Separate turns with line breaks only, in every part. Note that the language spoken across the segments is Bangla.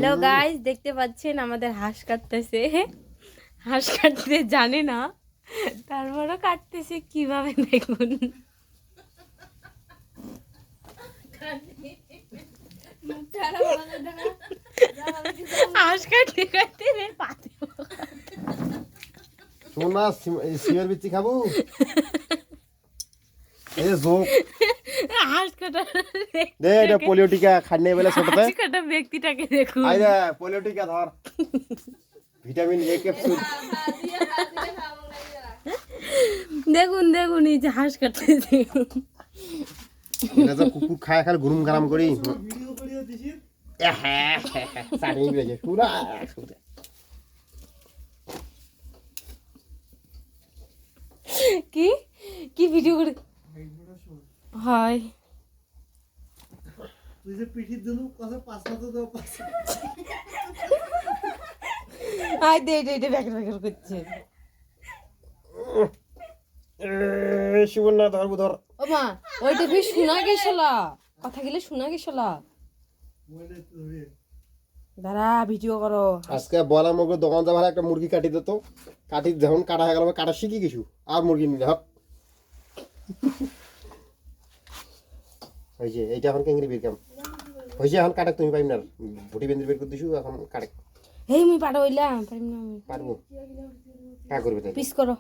হ্যালো গাইস, দেখতে পাচ্ছেন আমাদের হাঁস কাটতেছে। হাঁস কাটতে জানে না, তারপরও কাটতেছে কিভাবে দেখুন। হাঁস কাটতে কাটতে পাতে
সোনা সিমের বিচি খাবো এই জোক
হাঁস কাটা
দে এটা পোলিও টিকা খাইনে বেলা ছোটতে
হাঁস কাটা ব্যক্তিটাকে দেখুন।
আই রে পোলিও টিকা ধর ভিটামিন এ ক্যাপসুল
দেখুন দেখুন এই যে হাঁস কাটতেছে।
এটা তো কুকুর খায় খালি গুরুম গরম করি ভিডিও করিও দিছি হ্যাঁ সারি গেছে পুরা
কি কি ভিডিও করে হয়?
তুই যে পিঠির দিলু কথা পাঁচ মাথা দাও পাঁচ
আই দে দে দে ব্যাকর ব্যাকর করছে।
শিবনা ধর ধর
ও মা ওইটা বেশ শোনা গেছিল, কথা গেলে শোনা গেছিল।
মনে তোরে
দাঁড়া ভিডিও করো।
আজকে বলা মগ দোকান যা ভালো একটা মুরগি কাটি দিত কাটি যখন কাটা হয়ে গেল কাটা শিখি কিছু আর মুরগি নিলে হপ হয়েছে এইটা এখন কেঙ্গরি বের কাম হয়েছে এখন কাটাক তুমি পাইম না ভুটি বেন্দ্রি বের করে দিছু এখন কাটাক
এই মুই পাড়া হইলাম পারিম না আমি।
পারবো কা করবে তাই
পিস করো।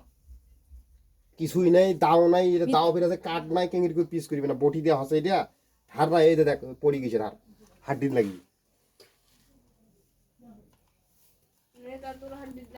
কিছুই নাই দাও নাই এটা দাও ফিরে কাট নাই কেঙ্গরি করে পিস করবে না বটি দিয়ে হসাই দিয়া ধার না এই যে দেখ পড়ি গেছে ধার হাড্ডির লাগি